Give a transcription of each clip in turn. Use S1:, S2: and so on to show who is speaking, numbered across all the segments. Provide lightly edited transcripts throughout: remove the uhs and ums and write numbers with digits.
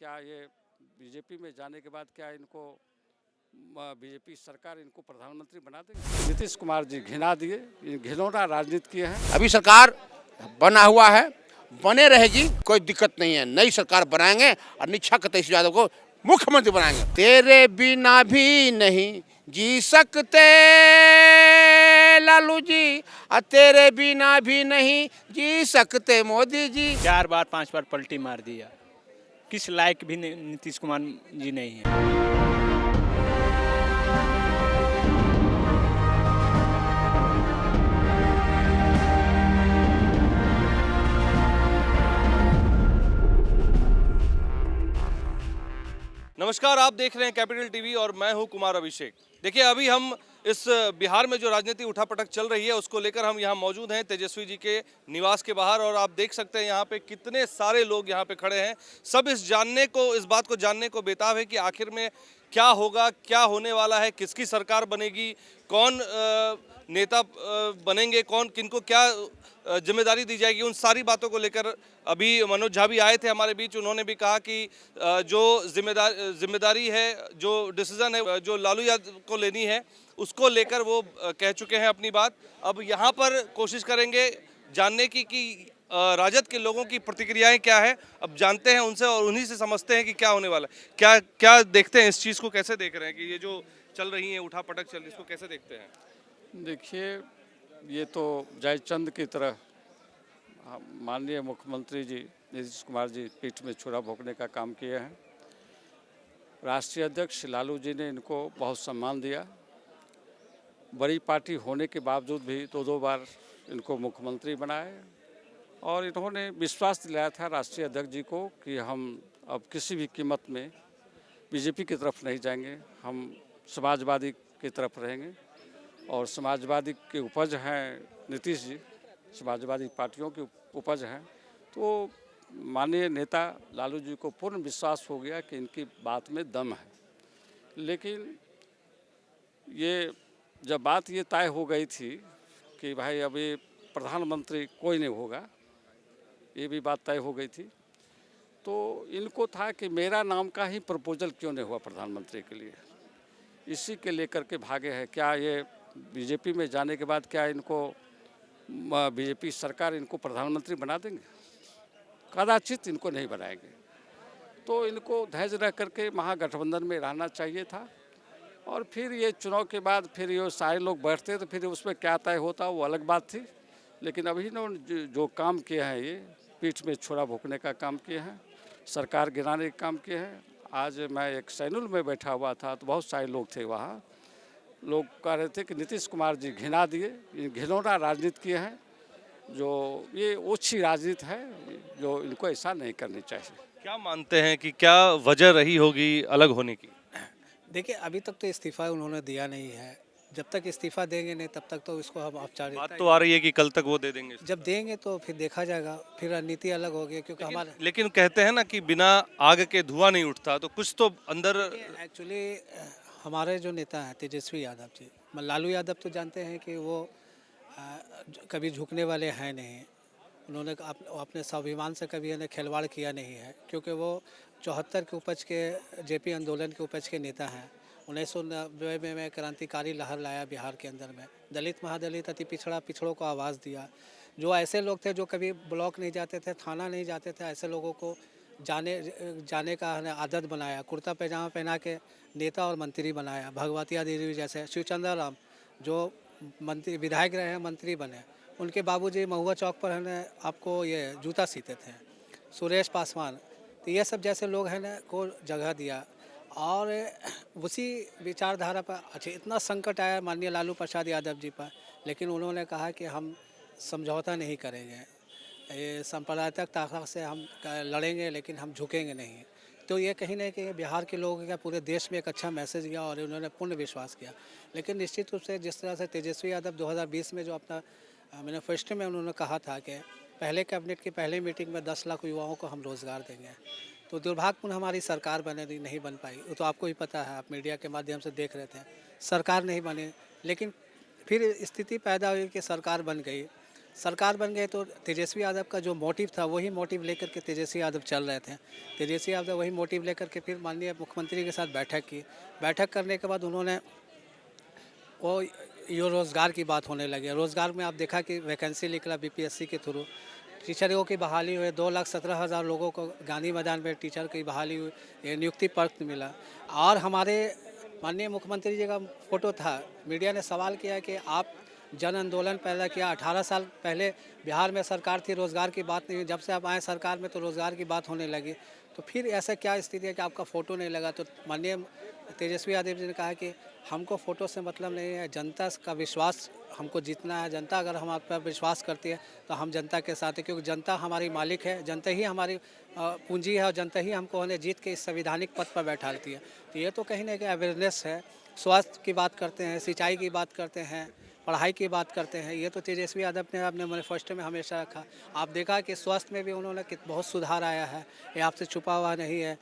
S1: क्या ये बीजेपी में जाने के बाद क्या इनको बीजेपी सरकार इनको प्रधानमंत्री बना देगी? नीतीश कुमार जी घिना दिए, घिनौना राजनीति किए हैं।
S2: अभी सरकार बना हुआ है, बने रहेगी, कोई दिक्कत नहीं है। नई सरकार बनाएंगे और निष्पक्ष तेजस्वी यादव को मुख्यमंत्री बनाएंगे। तेरे बिना भी नहीं जी सकते लालू जी, और तेरे बिना भी नहीं जी सकते मोदी जी।
S3: 4 बार 5 बार पलटी मार दिया, किस लायक भी नीतीश कुमार जी नहीं है।
S4: नमस्कार, आप देख रहे हैं कैपिटल टीवी और मैं हूं कुमार अभिषेक। देखिए, अभी हम इस बिहार में जो राजनीति उठापटक चल रही है उसको लेकर हम यहां मौजूद हैं तेजस्वी जी के निवास के बाहर, और आप देख सकते हैं यहां पे कितने सारे लोग यहां पे खड़े हैं। सब इस बात को जानने को बेताब है कि आखिर में क्या होगा, क्या होने वाला है, किसकी सरकार बनेगी, कौन नेता बनेंगे, कौन किनको क्या जिम्मेदारी दी जाएगी। उन सारी बातों को लेकर अभी मनोज झा भी आए थे हमारे बीच। उन्होंने भी कहा कि जो जिम्मेदारी है, जो डिसीजन है, जो लालू यादव को लेनी है, उसको लेकर वो कह चुके हैं अपनी बात। अब यहाँ पर कोशिश करेंगे जानने की कि राजद के लोगों की प्रतिक्रियाएं क्या है। अब जानते हैं उनसे और उन्हीं से समझते हैं कि क्या होने वाला है। क्या क्या देखते हैं इस चीज़ को, कैसे देख रहे हैं कि ये जो चल रही है उठापटक चल रही है, इसको कैसे देखते हैं?
S1: देखिए, ये तो जयचंद की तरह माननीय मुख्यमंत्री जी नीतीश कुमार जी पीठ में छुरा भोंकने का काम किए हैं। राष्ट्रीय अध्यक्ष लालू जी ने इनको बहुत सम्मान दिया। बड़ी पार्टी होने के बावजूद भी दो बार इनको मुख्यमंत्री बनाए, और इन्होंने विश्वास दिलाया था राष्ट्रीय अध्यक्ष जी को कि हम अब किसी भी कीमत में बीजेपी की तरफ नहीं जाएंगे, हम समाजवादी की तरफ रहेंगे। और समाजवादी के उपज हैं नीतीश जी, समाजवादी पार्टियों की उपज हैं। तो माननीय नेता लालू जी को पूर्ण विश्वास हो गया कि इनकी बात में दम है। लेकिन ये जब बात ये तय हो गई थी कि भाई अब ये प्रधानमंत्री कोई नहीं होगा, ये भी बात तय हो गई थी, तो इनको था कि मेरा नाम का ही प्रपोजल क्यों नहीं हुआ प्रधानमंत्री के लिए, इसी के लेकर के भागे हैं। क्या ये बीजेपी में जाने के बाद क्या इनको बीजेपी सरकार इनको प्रधानमंत्री बना देंगे? कदाचित इनको नहीं बनाएंगे। तो इनको धैर्य रह करके महागठबंधन में रहना चाहिए था, और फिर ये चुनाव के बाद फिर ये सारे लोग बैठते तो फिर उसमें क्या तय होता वो अलग बात थी। लेकिन अभी इन्होंने जो काम किए हैं, ये पीठ में छुरा भोंकने का काम किए हैं, सरकार गिराने का काम किए हैं। आज मैं एक सैनुल में बैठा हुआ था तो बहुत सारे लोग थे वहाँ, लोग कह रहे थे कि नीतीश कुमार जी घिना दिए, घिनौना राजनीति किए हैं, जो ये ओछी राजनीति है, जो इनको ऐसा नहीं करनी चाहिए।
S4: क्या मानते हैं कि क्या वजह रही होगी अलग होने की?
S5: देखिए, अभी तक तो इस्तीफ़ा उन्होंने दिया नहीं है। जब तक इस्तीफ़ा देंगे नहीं तब तक तो इसको हम
S4: बात
S5: औपचारिकता
S4: तो आ रही है कि कल तक वो दे देंगे।
S5: जब देंगे तो फिर देखा जाएगा, फिर रणनीति अलग होगी, क्योंकि हमारे
S4: लेकिन कहते हैं ना कि बिना आग के धुआं नहीं उठता, तो कुछ तो अंदर।
S5: एक्चुअली हमारे जो नेता हैं तेजस्वी यादव जी, लालू यादव तो जानते हैं कि वो कभी झुकने वाले हैं नहीं। उन्होंने अपने स्वाभिमान से कभी इन्हें खिलवाड़ किया नहीं है, क्योंकि वो 74 के उपज के जेपी आंदोलन के उपज के नेता हैं। 1990 में क्रांतिकारी लहर लाया बिहार के अंदर में, दलित महादलित अति पिछड़ों को आवाज़ दिया। जो ऐसे लोग थे जो कभी ब्लॉक नहीं जाते थे, थाना नहीं जाते थे, ऐसे लोगों को जाने का आदत बनाया। कुर्ता पैजामा पहना के नेता और मंत्री बनाया। भगवतिया देवी जैसे शिवचंद्र राम जो मंत्री विधायक रहे हैं, मंत्री बने, उनके बाबूजी महुआ चौक पर है आपको ये जूता सीते थे। सुरेश पासवान, तो ये सब जैसे लोग हैं ना को जगह दिया, और उसी विचारधारा पर अच्छा इतना संकट आया माननीय लालू प्रसाद यादव जी पर, लेकिन उन्होंने कहा कि हम समझौता नहीं करेंगे, ये सांप्रदायिक ताकत से हम लड़ेंगे लेकिन हम झुकेंगे नहीं। तो ये कहीं ना कहीं बिहार के लोगों का पूरे देश में एक अच्छा मैसेज गया और उन्होंने पूर्ण विश्वास किया। लेकिन निश्चित रूप से जिस तरह से तेजस्वी यादव 2020 में जो अपना मैनिफेस्टो में उन्होंने कहा था कि पहले कैबिनेट की पहली मीटिंग में 10 लाख युवाओं को हम रोज़गार देंगे, तो दुर्भाग्यपूर्ण हमारी सरकार नहीं बन पाई। वो तो आपको ही पता है, आप मीडिया के माध्यम से देख रहे थे, सरकार नहीं बनी। लेकिन फिर स्थिति पैदा हुई कि सरकार बन गई। सरकार बन गई तो तेजस्वी यादव का जो मोटिव था वही मोटिव लेकर के तेजस्वी यादव चल रहे थे। तेजस्वी यादव वही मोटिव लेकर के फिर माननीय मुख्यमंत्री के साथ बैठक की। बैठक करने के बाद उन्होंने वो ये रोज़गार की बात होने लगी। रोज़गार में आप देखा कि वैकेंसी निकला बीपीएससी के थ्रू, टीचरों की बहाली हुई। 2,17,000 लोगों को गांधी मैदान में टीचर की बहाली हुई, ये नियुक्ति पत्र मिला। और हमारे माननीय मुख्यमंत्री जी का फ़ोटो था। मीडिया ने सवाल किया कि आप जन आंदोलन पैदा किया, 18 साल पहले बिहार में सरकार थी, रोज़गार की बात नहीं हुई, जब से आप आए सरकार में तो रोज़गार की बात होने लगी। तो फिर ऐसा क्या स्थिति है कि आपका फ़ोटो नहीं लगा? तो माननीय तेजस्वी यादव जी ने कहा कि हमको फ़ोटो से मतलब नहीं है, जनता का विश्वास हमको जीतना है। जनता अगर हम आप पर विश्वास करती है तो हम जनता के साथ हैं, क्योंकि जनता हमारी मालिक है, जनता ही हमारी पूंजी है और जनता ही हमको उन्हें जीत के इस संविधानिक पद पर बैठाती है। तो ये तो कहीं ना कहीं अवेयरनेस है। स्वास्थ्य की बात करते हैं, सिंचाई की बात करते हैं, पढ़ाई की बात करते हैं, ये तो तेजस्वी यादव ने अपने मैनिफेस्टो में हमेशा रखा। आप देखा कि स्वास्थ्य में भी उन्होंने बहुत सुधार आया है, ये आपसे छुपा हुआ नहीं है।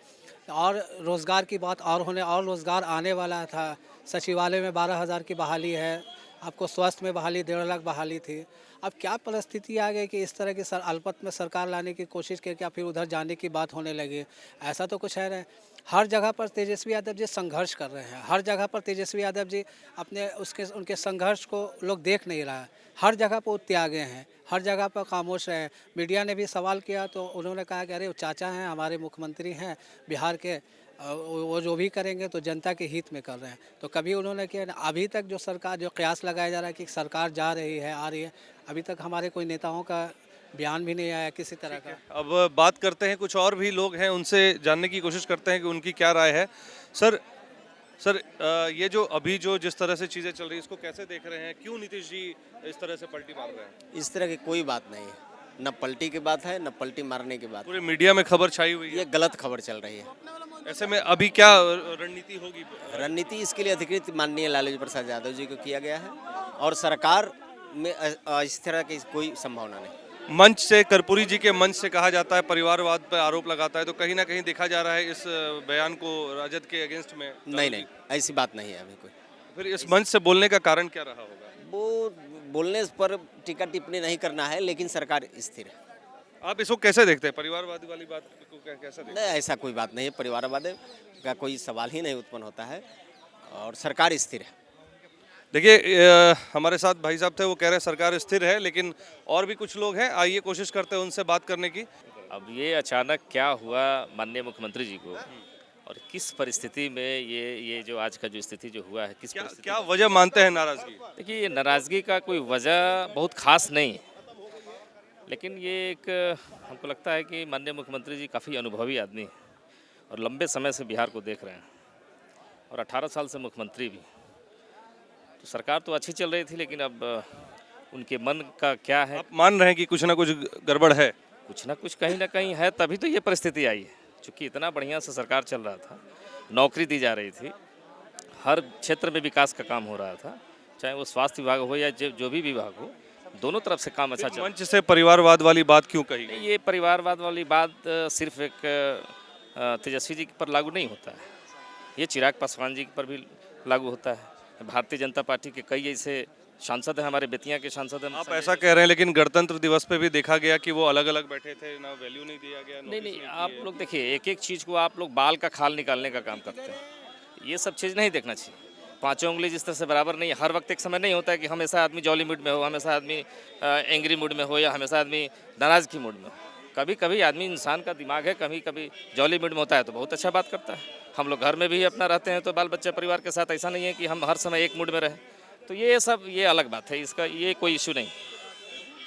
S5: और रोज़गार की बात और रोज़गार आने वाला था। सचिवालय में 12,000 की बहाली है, आपको स्वास्थ्य में बहाली 1.5 लाख बहाली थी। अब क्या परिस्थिति आ गई कि इस तरह की अल्पत में सरकार लाने की कोशिश की, क्या फिर उधर जाने की बात होने लगी? ऐसा तो कुछ है नहीं। हर जगह पर तेजस्वी यादव जी संघर्ष कर रहे हैं। हर जगह पर तेजस्वी यादव जी अपने उनके संघर्ष को लोग देख नहीं रहा है। हर जगह पर वो त्यागे हैं, हर जगह पर खामोश रहे हैं। मीडिया ने भी सवाल किया तो उन्होंने कहा कि अरे वो चाचा हैं, हमारे मुख्यमंत्री हैं बिहार के, वो जो भी करेंगे तो जनता के हित में कर रहे हैं। तो कभी उन्होंने किया, अभी तक जो सरकार जो कयास लगाया जा रहा है कि सरकार जा रही है आ रही है, अभी तक हमारे कोई नेताओं का बयान भी नहीं आया किसी तरह का।
S4: अब बात करते हैं, कुछ और भी लोग हैं, उनसे जानने की कोशिश करते हैं कि उनकी क्या राय है। सर, ये जो अभी जो जिस तरह से चीज़ें चल रही है, इसको कैसे देख रहे हैं? क्यों नीतीश जी इस तरह से पलटी मार रहे हैं?
S6: इस तरह की कोई बात नहीं है, न पलटी की बात है न पलटी मारने की बात।
S4: पूरे मीडिया में खबर छाई हुई है,
S6: ये गलत खबर चल रही है।
S4: ऐसे में अभी क्या रणनीति होगी?
S6: रणनीति इसके लिए अधिकृत माननीय लालू प्रसाद यादव जी को किया गया है और सरकार में इस तरह की कोई संभावना नहीं।
S4: मंच से, कर्पूरी जी के मंच से कहा जाता है, परिवारवाद पर आरोप लगाता है, तो कहीं ना कहीं देखा जा रहा है इस बयान को राजद के अगेंस्ट में।
S6: नहीं, ऐसी बात नहीं है अभी कोई।
S4: फिर इस मंच से बोलने का कारण क्या रहा होगा?
S6: वो बोलने पर टीका टिप्पणी नहीं करना है, लेकिन सरकार स्थिर है।
S4: आप इसको कैसे देखते हैं? परिवारवादी वाली बात को कैसे देखते हैं?
S6: नहीं, ऐसा कोई बात नहीं है, परिवारवाद का कोई सवाल ही नहीं उत्पन्न होता है और सरकार स्थिर है।
S4: देखिए, हमारे साथ भाई साहब थे, वो कह रहे हैं सरकार स्थिर है, लेकिन और भी कुछ लोग हैं, आइए कोशिश करते हैं उनसे बात करने की।
S7: अब ये अचानक क्या हुआ माननीय मुख्यमंत्री जी को और किस परिस्थिति में ये जो आज का जो स्थिति जो हुआ है, किस
S4: क्या वजह मानते हैं नाराजगी?
S7: देखिए, ये नाराज़गी का कोई वजह बहुत खास नहीं है, लेकिन ये एक हमको लगता है कि माननीय मुख्यमंत्री जी काफ़ी अनुभवी आदमी हैं और लंबे समय से बिहार को देख रहे हैं और 18 साल से मुख्यमंत्री भी। तो सरकार तो अच्छी चल रही थी, लेकिन अब उनके मन का क्या है?
S4: आप मान रहे हैं कि कुछ ना कुछ गड़बड़ है?
S7: कुछ ना कुछ कहीं ना कहीं है, तभी तो ये परिस्थिति आई है। चूँकि इतना बढ़िया से सरकार चल रहा था, नौकरी दी जा रही थी, हर क्षेत्र में विकास का काम हो रहा था, चाहे वो स्वास्थ्य विभाग हो या जो भी विभाग हो, दोनों तरफ से काम अच्छा चल रहा है।
S4: मंच से परिवारवाद वाली बात क्यों कही?
S7: नहीं, ये परिवारवाद वाली बात सिर्फ एक तेजस्वी जी पर लागू नहीं होता है, ये चिराग पासवान जी पर भी लागू होता है। भारतीय जनता पार्टी के कई ऐसे सांसद हैं, हमारे बेतिया के सांसद हैं।
S4: आप ऐसा कह रहे हैं, लेकिन गणतंत्र दिवस पे भी देखा गया कि वो अलग अलग बैठे थे, ना वैल्यू नहीं दिया गया।
S7: नहीं, आप लोग देखिए, एक एक चीज़ को आप लोग बाल का खाल निकालने का काम करते हैं, ये सब चीज़ नहीं देखना चाहिए। पाँचों उंगली जिस तरह से बराबर नहीं है, हर वक्त एक समय नहीं होता है कि हमेशा आदमी जॉली मूड में हो, हमेशा आदमी एंग्री मूड में हो या हमेशा आदमी नाराज़ की मूड में हो। कभी कभी आदमी, इंसान का दिमाग है, कभी कभी जॉली मूड में होता है तो बहुत अच्छा बात करता है। हम लोग घर में भी अपना रहते हैं तो बाल बच्चे परिवार के साथ, ऐसा नहीं है कि हम हर समय एक मूड में रहें। तो ये अलग बात है, इसका ये कोई इशू नहीं।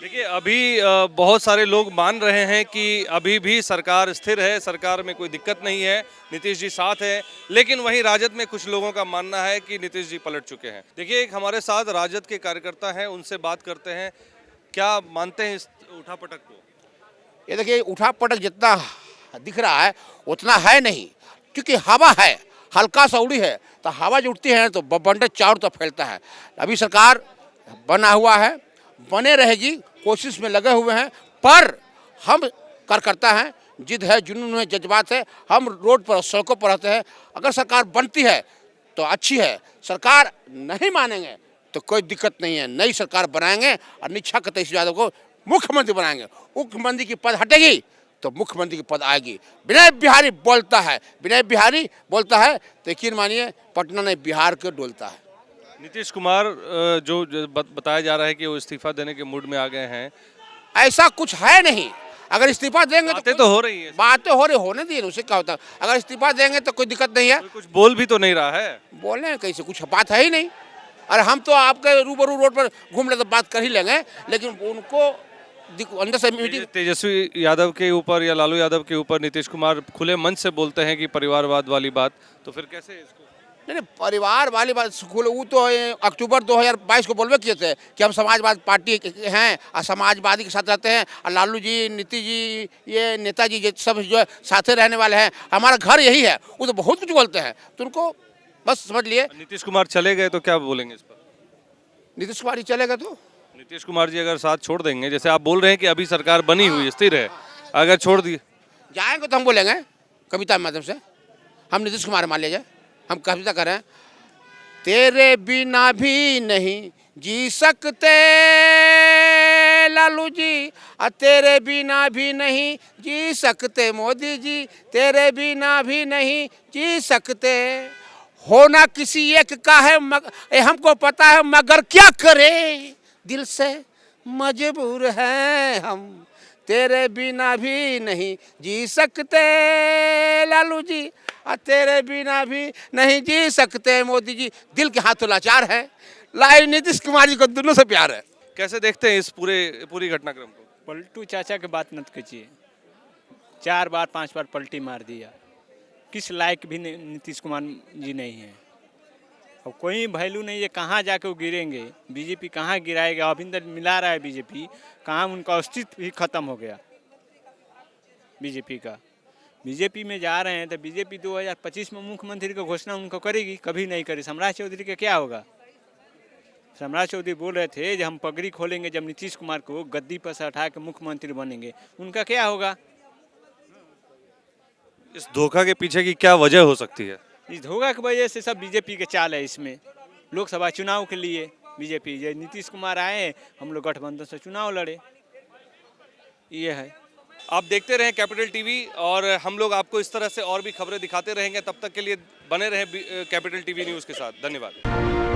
S4: देखिए, अभी बहुत सारे लोग मान रहे हैं कि अभी भी सरकार स्थिर है, सरकार में कोई दिक्कत नहीं है, नीतीश जी साथ है, लेकिन वहीं राजद में कुछ लोगों का मानना है कि नीतीश जी पलट चुके हैं। देखिए, एक हमारे साथ राजद के कार्यकर्ता हैं, उनसे बात करते हैं, क्या मानते हैं इस उठापटक को?
S2: ये देखिए, उठापटक जितना दिख रहा है उतना है नहीं, क्योंकि हवा है, हल्का सा उड़ी है तो हवा जो उठती है तो बवंडर चारों तरफ फैलता है। अभी सरकार बना हुआ है, बने रहेगी, कोशिश में लगे हुए हैं, पर हम कार्यकर्ता हैं, जिद है, जुनून है, जज्बात है, हम रोड पर सड़कों पर रहते हैं। अगर सरकार बनती है तो अच्छी है, सरकार नहीं मानेंगे तो कोई दिक्कत नहीं है, नई सरकार बनाएंगे और निच्छक तेजस्वी यादव को मुख्यमंत्री बनाएंगे। मुख्यमंत्री की पद हटेगी तो मुख्यमंत्री की पद आएगी। विनय बिहारी बोलता है, विनय बिहारी बोलता है तो यकीन मानिए पटना ने बिहार को डोलता है।
S4: नीतीश कुमार जो बताया जा रहा है कि वो इस्तीफा देने के मूड में आ गए हैं,
S2: ऐसा कुछ है नहीं। अगर इस्तीफा देंगे
S4: बातें तो हो रही है,
S2: बातें हो रही, होने दिए, उससे क्या होता है। अगर इस्तीफा देंगे तो कोई दिक्कत नहीं है।
S4: कोई कुछ बोल भी तो नहीं रहा है।
S2: बोले हैं कैसे, कुछ बात है ही नहीं। अरे हम तो आपके रूबरू रोड पर घूम ले तो बात कर ही लेंगे, लेकिन उनको अंदर से मीटिंग।
S4: तेजस्वी यादव के ऊपर या लालू यादव के ऊपर नीतीश कुमार खुले मन से बोलते हैं कि परिवारवाद वाली बात, तो फिर कैसे इसको?
S2: नहीं, परिवार वाली बात वो तो अक्टूबर 2022 को बोलबे किए थे कि हम समाजवाद पार्टी हैं और समाजवादी के साथ रहते हैं, और लालू जी, नीतीश जी, ये नेताजी ये सब जो है साथे रहने वाले हैं, हमारा घर यही है। वो तो बहुत कुछ बोलते हैं, तो उनको बस समझ लिए।
S4: नीतीश कुमार चले गए तो क्या बोलेंगे इस पर?
S2: नीतीश कुमार जी चलेगा तो
S4: नीतीश कुमार जी अगर साथ छोड़ देंगे, जैसे आप बोल रहे हैं कि अभी सरकार बनी हुई स्थिर है, अगर छोड़ दिए
S2: जाएंगे तो हम बोलेंगे कविता के माध्यम से, हम नीतीश कुमार मान लीजिए, हम कविता करें, तेरे बिना भी नहीं जी सकते लालू जी, और तेरे बिना भी नहीं जी सकते मोदी जी, तेरे बिना भी नहीं जी सकते। होना किसी एक का है हमको पता है, मगर क्या करे, दिल से मजबूर हैं हम, तेरे बिना भी नहीं जी सकते लालू जी, और तेरे बिना भी नहीं जी सकते मोदी जी, दिल के हाथों लाचार है। नीतीश कुमार जी को दोनों से प्यार है।
S4: कैसे देखते हैं इस पूरी घटनाक्रम को?
S3: पलटू चाचा की बात मत कीजिए, 4 बार 5 बार पलटी मार दिया, किस लायक भी नीतीश कुमार जी नहीं है। और कोई वैल्यू नहीं है, कहाँ जाके वो गिरेंगे, बीजेपी कहाँ गिराएगा। अभिंदर मिला रहा है बीजेपी, कहाँ उनका अस्तित्व ही खत्म हो गया बीजेपी का। बीजेपी में जा रहे हैं तो बीजेपी 2025 में मुख्यमंत्री की घोषणा उनको करेगी, कभी नहीं करे। सम्राट चौधरी का क्या होगा? सम्राट चौधरी बोल रहे थे जब हम पगड़ी खोलेंगे, जब नीतीश कुमार को गद्दी पर से हटा के मुख्यमंत्री बनेंगे, उनका क्या होगा?
S4: इस धोखा के पीछे की क्या वजह हो सकती है?
S3: इस धोखा की वजह से सब बीजेपी के चाल है। इसमें लोकसभा चुनाव के लिए बीजेपी, ये नीतीश कुमार आए, हम लोग गठबंधन से चुनाव लड़े, ये है।
S4: आप देखते रहें कैपिटल टीवी, और हम लोग आपको इस तरह से और भी खबरें दिखाते रहेंगे। तब तक के लिए बने रहें कैपिटल टीवी न्यूज़ के साथ। धन्यवाद।